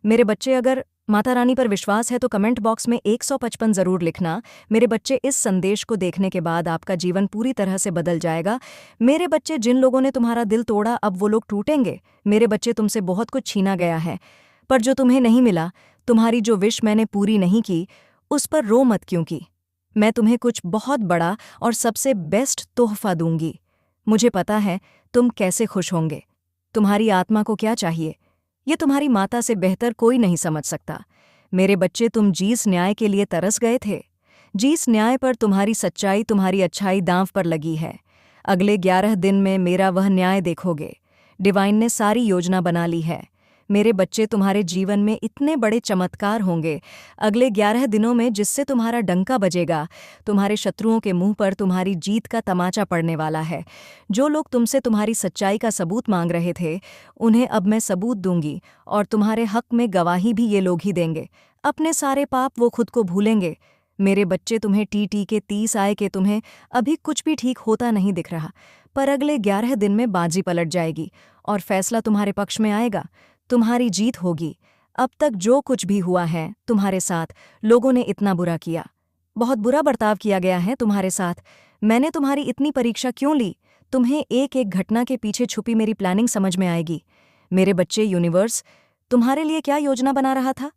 मेरे बच्चे, अगर माता रानी पर विश्वास है तो कमेंट बॉक्स में 155 जरूर लिखना। मेरे बच्चे, इस संदेश को देखने के बाद आपका जीवन पूरी तरह से बदल जाएगा। मेरे बच्चे, जिन लोगों ने तुम्हारा दिल तोड़ा अब वो लोग टूटेंगे। मेरे बच्चे, तुमसे बहुत कुछ छीना गया है, पर जो तुम्हें नहीं मिला, तुम्हारी जो विश मैंने पूरी नहीं की, उस पर रो मत, क्योंकि मैं तुम्हें कुछ बहुत बड़ा और सबसे बेस्ट तोहफा दूंगी। मुझे पता है तुम कैसे खुश होंगे। तुम्हारी आत्मा को क्या चाहिए, ये तुम्हारी माता से बेहतर कोई नहीं समझ सकता। मेरे बच्चे, तुम जिस न्याय के लिए तरस गए थे, जिस न्याय पर तुम्हारी सच्चाई, तुम्हारी अच्छाई दांव पर लगी है, अगले 11 दिन में मेरा वह न्याय देखोगे। डिवाइन ने सारी योजना बना ली है। मेरे बच्चे, तुम्हारे जीवन में इतने बड़े चमत्कार होंगे अगले 11 दिनों में, जिससे तुम्हारा डंका बजेगा। तुम्हारे शत्रुओं के मुंह पर तुम्हारी जीत का तमाचा पड़ने वाला है। जो लोग तुमसे तुम्हारी सच्चाई का सबूत मांग रहे थे, उन्हें अब मैं सबूत दूंगी, और तुम्हारे हक में गवाही भी ये लोग ही देंगे। अपने सारे पाप वो खुद को भूलेंगे। मेरे बच्चे, तुम्हें टी के 30 आए कि तुम्हें अभी कुछ भी ठीक होता नहीं दिख रहा, पर अगले 11 दिन में बाजी पलट जाएगी और फैसला तुम्हारे पक्ष में आएगा। तुम्हारी जीत होगी। अब तक जो कुछ भी हुआ है तुम्हारे साथ, लोगों ने इतना बुरा किया, बहुत बुरा बर्ताव किया गया है तुम्हारे साथ। मैंने तुम्हारी इतनी परीक्षा क्यों ली? तुम्हें एक एक घटना के पीछे छुपी मेरी प्लानिंग समझ में आएगी। मेरे बच्चे, यूनिवर्स तुम्हारे लिए क्या योजना बना रहा था,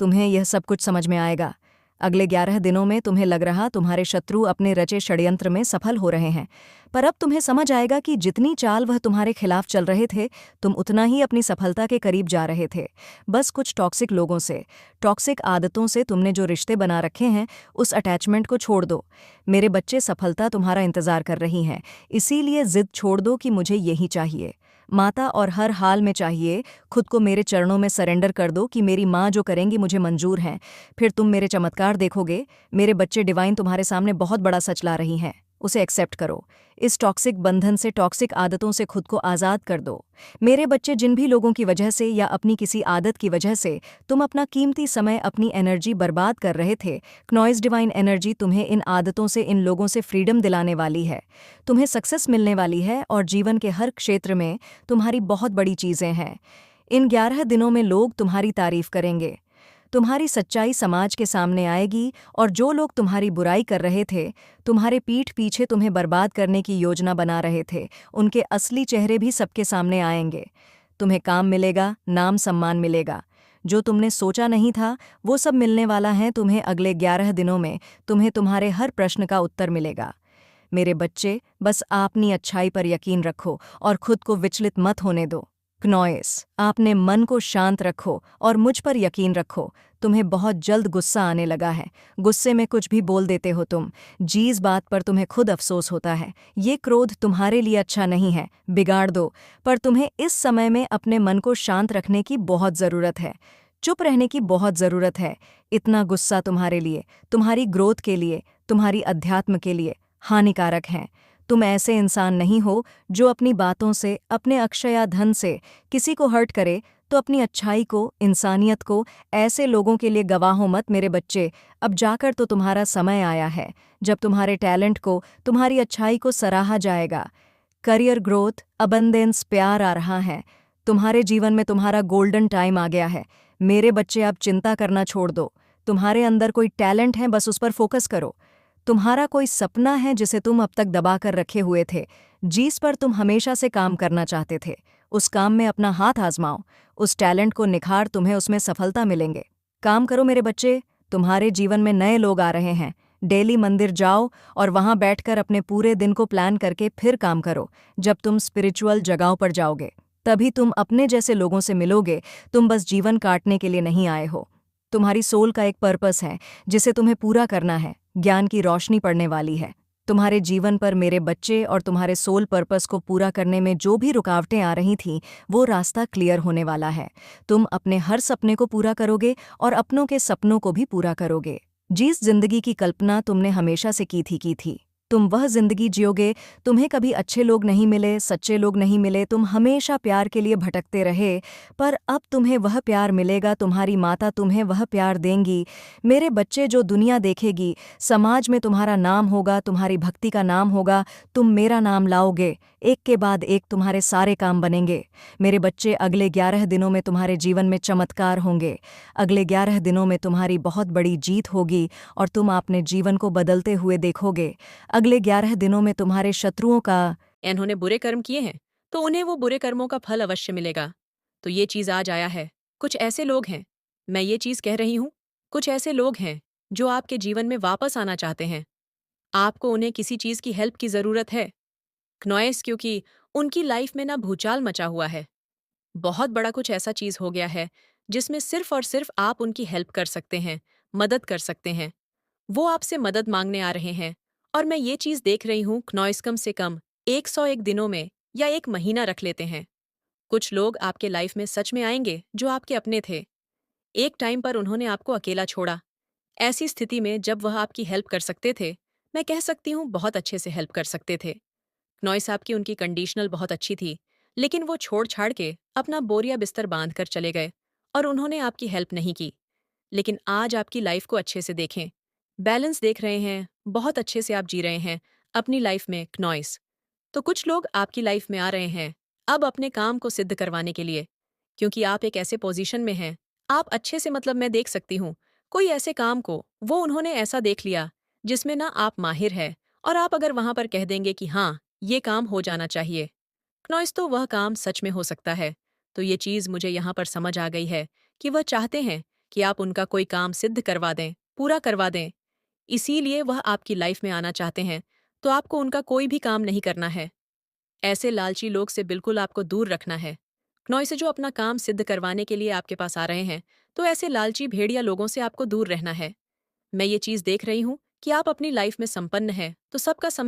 तुम्हें यह सब कुछ समझ में आएगा। अगले 11 दिनों में तुम्हें लग रहा तुम्हारे शत्रु अपने रचे षड्यंत्र में सफल हो रहे हैं, पर अब तुम्हें समझ आएगा कि जितनी चाल वह तुम्हारे खिलाफ चल रहे थे, तुम उतना ही अपनी सफलता के करीब जा रहे थे। बस कुछ टॉक्सिक लोगों से, टॉक्सिक आदतों से तुमने जो रिश्ते बना रखे हैं, उस अटैचमेंट को छोड़ दो। मेरे बच्चे, सफलता तुम्हारा इंतजार कर रही है, इसीलिए जिद छोड़ दो कि मुझे यही चाहिए, माता, और हर हाल में चाहिए। खुद को मेरे चरणों में सरेंडर कर दो कि मेरी माँ जो करेंगी मुझे मंजूर है। फिर तुम मेरे चमत्कार देखोगे। मेरे बच्चे, डिवाइन तुम्हारे सामने बहुत बड़ा सच ला रही हैं, उसे एक्सेप्ट करो। इस टॉक्सिक बंधन से, टॉक्सिक आदतों से खुद को आज़ाद कर दो। मेरे बच्चे, जिन भी लोगों की वजह से या अपनी किसी आदत की वजह से तुम अपना कीमती समय, अपनी एनर्जी बर्बाद कर रहे थे, क्नॉइस डिवाइन एनर्जी तुम्हें इन आदतों से, इन लोगों से फ्रीडम दिलाने वाली है। तुम्हें सक्सेस मिलने वाली है और जीवन के हर क्षेत्र में तुम्हारी बहुत बड़ी चीज़ें हैं। इन 11 दिनों में लोग तुम्हारी तारीफ करेंगे। तुम्हारी सच्चाई समाज के सामने आएगी, और जो लोग तुम्हारी बुराई कर रहे थे, तुम्हारे पीठ पीछे तुम्हें बर्बाद करने की योजना बना रहे थे, उनके असली चेहरे भी सबके सामने आएंगे। तुम्हें काम मिलेगा, नाम सम्मान मिलेगा। जो तुमने सोचा नहीं था वो सब मिलने वाला है तुम्हें अगले 11 दिनों में। तुम्हें तुम्हारे हर प्रश्न का उत्तर मिलेगा। मेरे बच्चे, बस अपनी अच्छाई पर यकीन रखो और खुद को विचलित मत होने दो। क्नॉइस, आपने मन को शांत रखो और मुझ पर यकीन रखो। तुम्हें बहुत जल्द गुस्सा आने लगा है, गुस्से में कुछ भी बोल देते हो तुम, जिस बात पर तुम्हें खुद अफसोस होता है। ये क्रोध तुम्हारे लिए अच्छा नहीं है, बिगाड़ दो। पर तुम्हें इस समय में अपने मन को शांत रखने की बहुत ज़रूरत है, चुप रहने की बहुत ज़रूरत है। इतना गुस्सा तुम्हारे लिए, तुम्हारी ग्रोथ के लिए, तुम्हारी अध्यात्म के लिए हानिकारक है। तुम ऐसे इंसान नहीं हो जो अपनी बातों से, अपने अक्षया धन से किसी को हर्ट करे। तो अपनी अच्छाई को, इंसानियत को ऐसे लोगों के लिए गवाहो मत। मेरे बच्चे, अब जाकर तो तुम्हारा समय आया है जब तुम्हारे टैलेंट को, तुम्हारी अच्छाई को सराहा जाएगा। करियर ग्रोथ, अबंडेंस, प्यार आ रहा है। तुम्हारे जीवन में तुम्हारा गोल्डन टाइम आ गया है। मेरे बच्चे, अब चिंता करना छोड़ दो। तुम्हारे अंदर कोई टैलेंट है, बस उस पर फोकस करो। तुम्हारा कोई सपना है जिसे तुम अब तक दबा कर रखे हुए थे, जिस पर तुम हमेशा से काम करना चाहते थे। उस काम में अपना हाथ आजमाओ, उस टैलेंट को निखार, तुम्हें उसमें सफलता मिलेंगे। काम करो मेरे बच्चे, तुम्हारे जीवन में नए लोग आ रहे हैं। डेली मंदिर जाओ और वहां बैठकर अपने पूरे दिन को प्लान करके फिर काम करो। जब तुम स्पिरिचुअल जगहों पर जाओगे, तभी तुम अपने जैसे लोगों से मिलोगे। तुम बस जीवन काटने के लिए नहीं आए हो। तुम्हारी सोल का एक पर्पस है जिसे तुम्हें पूरा करना है। ज्ञान की रोशनी पड़ने वाली है तुम्हारे जीवन पर मेरे बच्चे, और तुम्हारे सोल पर्पस को पूरा करने में जो भी रुकावटें आ रही थीं, वो रास्ता क्लियर होने वाला है। तुम अपने हर सपने को पूरा करोगे और अपनों के सपनों को भी पूरा करोगे। जिस जिंदगी की कल्पना तुमने हमेशा से की थी, तुम वह जिंदगी जियोगे, तुम्हें कभी अच्छे लोग नहीं मिले, सच्चे लोग नहीं मिले, तुम हमेशा प्यार के लिए भटकते रहे, पर अब तुम्हें वह प्यार मिलेगा, तुम्हारी माता तुम्हें वह प्यार देंगी। मेरे बच्चे, जो दुनिया देखेगी, समाज में तुम्हारा नाम होगा, तुम्हारी भक्ति का नाम होगा, तुम मेरा नाम लाओगे, एक के बाद एक तुम्हारे सारे काम बनेंगे। मेरे बच्चे, अगले 11 दिनों में तुम्हारे जीवन में चमत्कार होंगे। अगले 11 दिनों में तुम्हारी बहुत बड़ी जीत होगी और तुम अपने जीवन को बदलते हुए देखोगे। अगले 11 दिनों में तुम्हारे शत्रुओं का इन्होंने बुरे कर्म किए हैं तो उन्हें वो बुरे कर्मों का फल अवश्य मिलेगा। तो ये चीज आज आया है। कुछ ऐसे लोग हैं, मैं ये चीज कह रही हूँ, कुछ ऐसे लोग हैं जो आपके जीवन में वापस आना चाहते हैं। आपको उन्हें किसी चीज की हेल्प की जरूरत है, क्नॉइस, क्योंकि उनकी लाइफ में ना भूचाल मचा हुआ है। बहुत बड़ा कुछ ऐसा चीज हो गया है जिसमें सिर्फ और सिर्फ आप उनकी हेल्प कर सकते हैं, मदद कर सकते हैं। वो आपसे मदद मांगने आ रहे हैं और मैं ये चीज देख रही हूँ, क्नॉइस कम से कम 101 दिनों में या 1 महीना रख लेते हैं। कुछ लोग आपके लाइफ में सच में आएंगे जो आपके अपने थे। एक टाइम पर उन्होंने आपको अकेला छोड़ा, ऐसी स्थिति में जब वह आपकी हेल्प कर सकते थे, मैं कह सकती हूँ बहुत अच्छे से हेल्प कर सकते थे। नॉइस आपकी उनकी कंडीशनल बहुत अच्छी थी, लेकिन वो छोड़ छाड़ के अपना बोरिया बिस्तर बांध कर चले गए और उन्होंने आपकी हेल्प नहीं की। लेकिन आज आपकी लाइफ को अच्छे से देखें, बैलेंस देख रहे हैं, बहुत अच्छे से आप जी रहे हैं अपनी लाइफ में, क्नॉइस। तो कुछ लोग आपकी लाइफ में आ रहे हैं अब अपने काम को सिद्ध करवाने के लिए, क्योंकि आप एक ऐसे पोजीशन में हैं, आप अच्छे से, मतलब मैं देख सकती हूँ कोई ऐसे काम को वो उन्होंने ऐसा देख लिया जिसमें ना आप माहिर है, और आप अगर वहां पर कह देंगे कि हाँ ये काम हो जाना चाहिए, क्नॉइस, तो वह काम सच में हो सकता है। तो ये चीज़ मुझे यहाँ पर समझ आ गई है कि वह चाहते हैं कि आप उनका कोई काम सिद्ध करवा दें, पूरा करवा दें, इसीलिए वह आपकी लाइफ में आना चाहते हैं। तो आपको उनका कोई भी काम नहीं करना है। ऐसे लालची लोग से बिल्कुल आपको दूर रखना है। नॉय से जो अपना काम सिद्ध करवाने के लिए आपके पास आ रहे हैं, तो ऐसे लालची भेड़िया लोगों से आपको दूर रहना है। मैं ये चीज़ देख रही हूँ कि आप अपनी लाइफ में संपन्न हैं, तो सबका समय